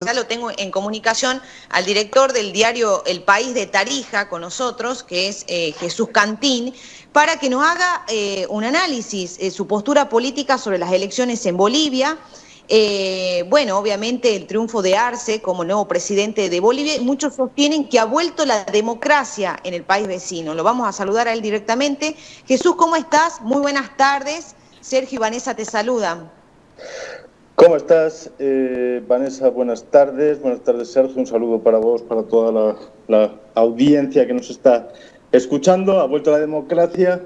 Ya lo tengo en comunicación al director del diario El País de Tarija con nosotros, que es Jesús Cantín, para que nos haga un análisis, su postura política sobre las elecciones en Bolivia. Bueno, obviamente el triunfo de Arce como nuevo presidente de Bolivia, y muchos sostienen que ha vuelto la democracia en el país vecino. Lo vamos a saludar a él directamente. Jesús, ¿cómo estás? Muy buenas tardes. Sergio y Vanessa te saludan. ¿Cómo estás, Vanessa? Buenas tardes, Sergio. Un saludo para vos, para toda la audiencia que nos está escuchando. Ha vuelto la democracia.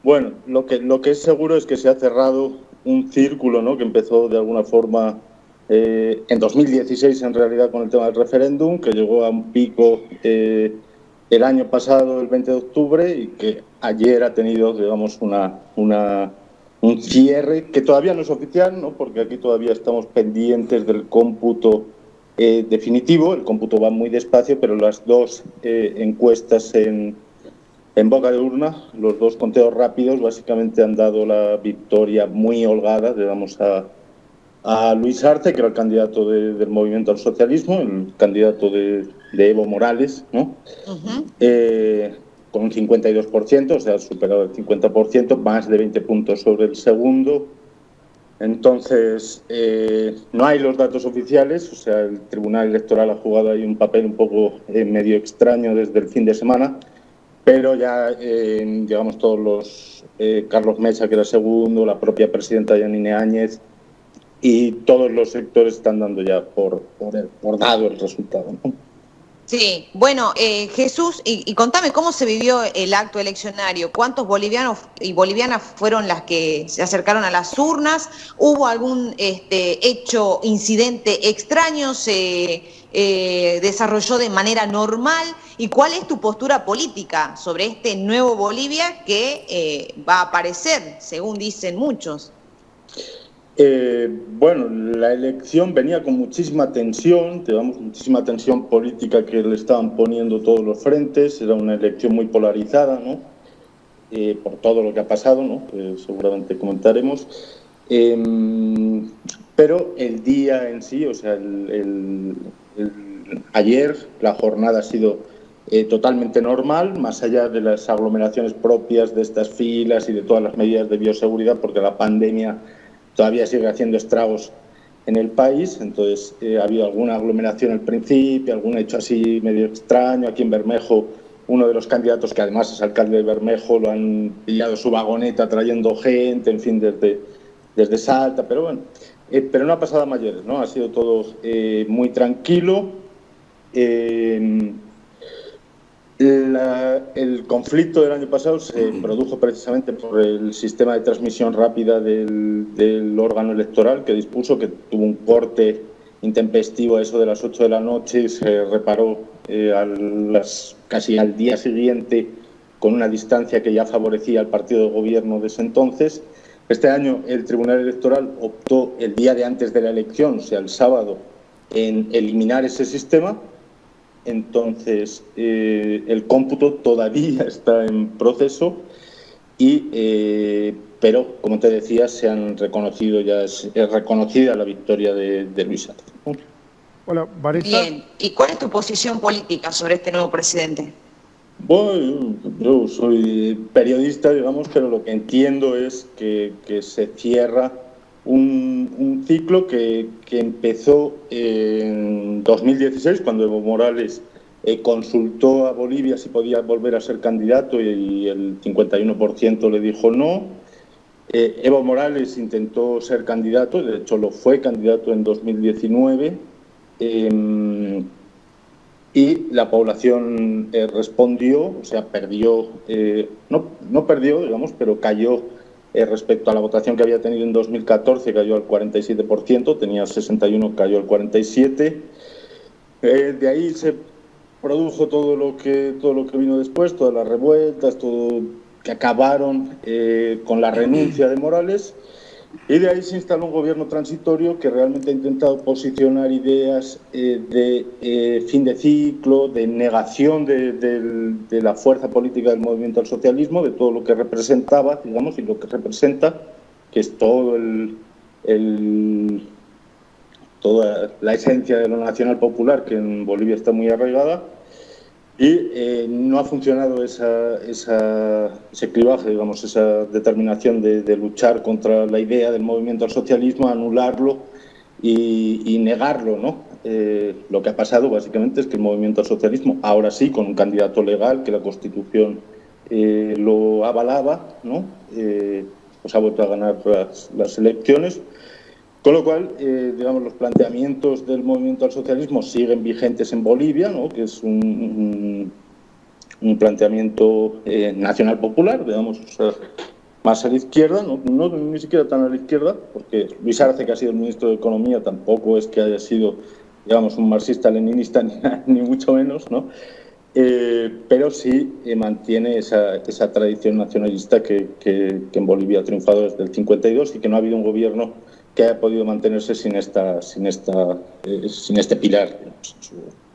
Bueno, lo que es seguro es que se ha cerrado un círculo, ¿no?, que empezó de alguna forma en 2016, en realidad, con el tema del referéndum, que llegó a un pico el año pasado, el 20 de octubre, y que ayer ha tenido, digamos, un cierre que todavía no es oficial, ¿no?, porque aquí todavía estamos pendientes del cómputo definitivo. El cómputo va muy despacio, pero las dos encuestas en boca de urna, los dos conteos rápidos, básicamente han dado la victoria muy holgada, digamos, a Luis Arce, que era el candidato del Movimiento al Socialismo, el candidato de Evo Morales, ¿no? Con un 52%, o sea, ha superado el 50%, más de 20 puntos sobre el segundo. Entonces, no hay los datos oficiales, o sea, el Tribunal Electoral ha jugado ahí un papel un poco medio extraño desde el fin de semana, pero ya, digamos, todos los... Carlos Mesa, que era segundo, la propia presidenta Yanine Áñez, y todos los sectores están dando ya por dado el resultado, ¿no? Sí, bueno, Jesús, y contame cómo se vivió el acto eleccionario. ¿Cuántos bolivianos y bolivianas fueron las que se acercaron a las urnas? ¿Hubo algún hecho, incidente extraño? ¿Se desarrolló de manera normal? ¿Y cuál es tu postura política sobre este nuevo Bolivia que va a aparecer, según dicen muchos? Bueno, la elección venía con muchísima tensión, digamos, muchísima tensión política que le estaban poniendo todos los frentes. Era una elección muy polarizada, ¿no?, por todo lo que ha pasado, ¿no?, que seguramente comentaremos. Pero el día en sí, o sea, ayer la jornada ha sido totalmente normal, más allá de las aglomeraciones propias de estas filas y de todas las medidas de bioseguridad, porque la pandemia todavía sigue haciendo estragos en el país. Entonces ha habido alguna aglomeración al principio, algún hecho así medio extraño. Aquí en Bermejo, uno de los candidatos, que además es alcalde de Bermejo, lo han pillado su vagoneta trayendo gente, en fin, desde Salta, pero bueno, pero no ha pasado a mayores, ¿no? Ha sido todo muy tranquilo. El conflicto del año pasado se produjo precisamente por el sistema de transmisión rápida del órgano electoral, que dispuso, que tuvo un corte intempestivo a eso de las 8 de la noche y se reparó casi al día siguiente, con una distancia que ya favorecía al partido de gobierno de ese entonces. Este año el Tribunal Electoral optó el día de antes de la elección, o sea, el sábado, en eliminar ese sistema. Entonces, el cómputo todavía está en proceso, pero, como te decía, se han reconocido ya, es reconocida la victoria de Luis Arce. Hola, Vanessa. Bien, ¿y cuál es tu posición política sobre este nuevo presidente? Bueno, yo soy periodista, digamos, pero lo que entiendo es que se cierra un ciclo que empezó en 2016, cuando Evo Morales consultó a Bolivia si podía volver a ser candidato, y el 51% le dijo no. Evo Morales intentó ser candidato, de hecho lo fue candidato en 2019, y la población respondió, o sea, perdió, no perdió, digamos, pero cayó respecto a la votación que había tenido en 2014, cayó al 47%, tenía 61, cayó al 47%. De ahí se produjo todo lo que vino después, todas las revueltas, todo, que acabaron con la renuncia de Morales. Y de ahí se instaló un gobierno transitorio que realmente ha intentado posicionar ideas de fin de ciclo, de negación de la fuerza política del movimiento al socialismo, de todo lo que representaba, digamos, y lo que representa, que es todo toda la esencia de lo nacional popular, que en Bolivia está muy arraigada, y no ha funcionado ese clivaje, digamos, esa determinación de luchar contra la idea del movimiento al socialismo, anularlo y negarlo, ¿no? Lo que ha pasado básicamente es que el movimiento al socialismo, ahora sí, con un candidato legal que la Constitución lo avalaba, ¿no? Pues ha vuelto a ganar las elecciones. Con lo cual, digamos, los planteamientos del movimiento al socialismo siguen vigentes en Bolivia, ¿no? Que es un planteamiento nacional popular, digamos, o sea, más a la izquierda, no ni siquiera tan a la izquierda, porque Luis Arce, que ha sido el ministro de Economía, tampoco es que haya sido, digamos, un marxista-leninista ni mucho menos, ¿no? Pero sí mantiene esa tradición nacionalista que en Bolivia ha triunfado desde el 52 y que no ha habido un gobierno que haya podido mantenerse sin este pilar.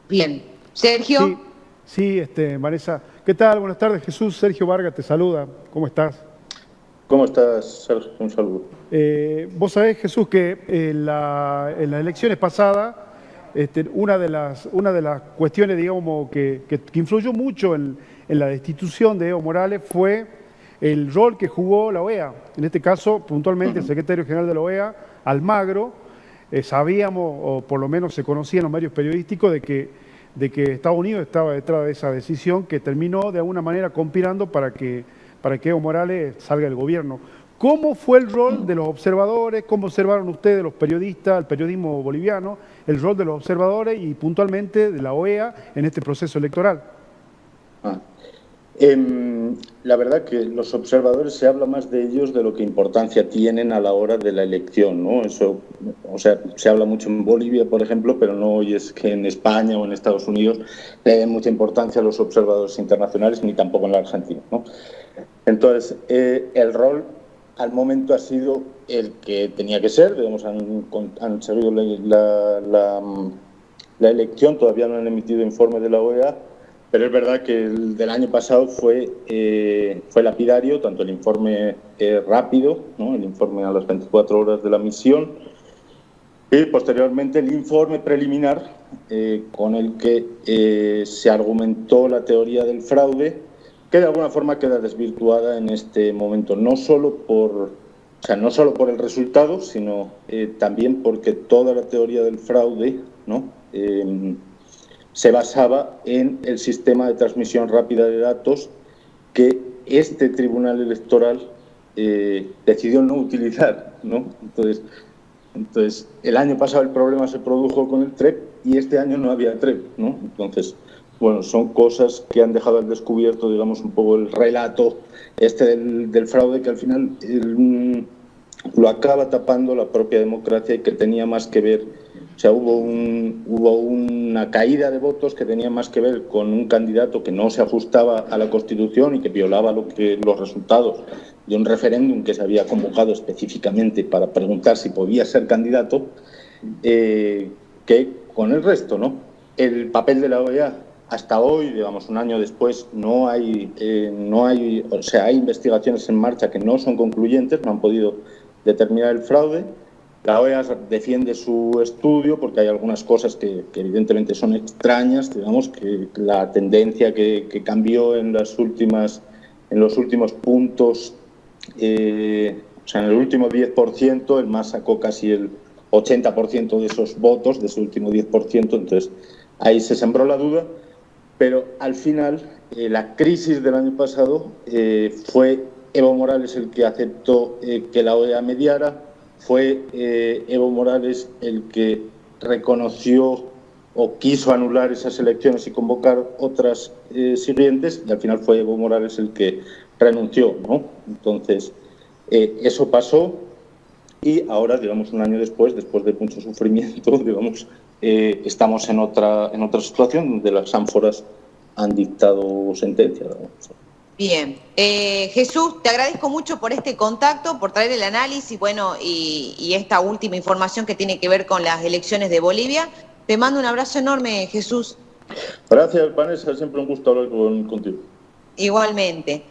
Bien. Sergio. Sí, Vanessa. ¿Qué tal? Buenas tardes, Jesús. Sergio Vargas te saluda. ¿Cómo estás? ¿Cómo estás, Sergio? Un saludo. Vos sabés, Jesús, que en las elecciones pasadas, una de las cuestiones, digamos, que influyó mucho en la destitución de Evo Morales fue el rol que jugó la OEA. En este caso, puntualmente, el secretario general de la OEA, Almagro, sabíamos, o por lo menos se conocía en los medios periodísticos, de que Estados Unidos estaba detrás de esa decisión que terminó de alguna manera conspirando para que Evo Morales salga del gobierno. ¿Cómo fue el rol de los observadores? ¿Cómo observaron ustedes, los periodistas, el periodismo boliviano, el rol de los observadores y puntualmente de la OEA en este proceso electoral? La verdad que los observadores se habla más de ellos de lo que importancia tienen a la hora de la elección, ¿no? Eso, o sea, se habla mucho en Bolivia, por ejemplo, pero no oyes que en España o en Estados Unidos le den mucha importancia a los observadores internacionales, ni tampoco en la Argentina, ¿no? Entonces, el rol al momento ha sido el que tenía que ser, digamos, han seguido la elección, todavía no han emitido informe de la OEA, pero es verdad que el del año pasado fue lapidario, tanto el informe rápido, ¿no? El informe a las 24 horas de la misión, y posteriormente el informe preliminar con el que se argumentó la teoría del fraude, que de alguna forma queda desvirtuada en este momento, no solo por el resultado, sino también porque toda la teoría del fraude, ¿no? Se basaba en el sistema de transmisión rápida de datos que este Tribunal Electoral decidió no utilizar, ¿no? Entonces, el año pasado el problema se produjo con el TREP y este año no había TREP, ¿no? Entonces, bueno, son cosas que han dejado al descubierto, digamos, un poco el relato del fraude, que al final lo acaba tapando la propia democracia y que tenía más que ver. O sea, hubo una caída de votos que tenía más que ver con un candidato que no se ajustaba a la Constitución y que violaba los resultados de un referéndum que se había convocado específicamente para preguntar si podía ser candidato, que con el resto, ¿no? El papel de la OEA hasta hoy, digamos, un año después, hay investigaciones en marcha que no son concluyentes, no han podido determinar el fraude. La OEA defiende su estudio porque hay algunas cosas que evidentemente son extrañas, digamos, que la tendencia que cambió en los últimos puntos, o sea, en el último 10%, el MAS sacó casi el 80% de esos votos, de ese último 10%, entonces ahí se sembró la duda, pero al final la crisis del año pasado fue Evo Morales el que aceptó que la OEA mediara. Fue Evo Morales el que reconoció o quiso anular esas elecciones y convocar otras siguientes, y al final fue Evo Morales el que renunció, ¿no? Entonces, eso pasó y ahora, digamos, un año después de mucho sufrimiento, digamos, estamos en otra situación donde las ánforas han dictado sentencia, ¿no? Bien. Jesús, te agradezco mucho por este contacto, por traer el análisis, bueno, y esta última información que tiene que ver con las elecciones de Bolivia. Te mando un abrazo enorme, Jesús. Gracias, Vanessa, siempre un gusto hablar contigo. Igualmente.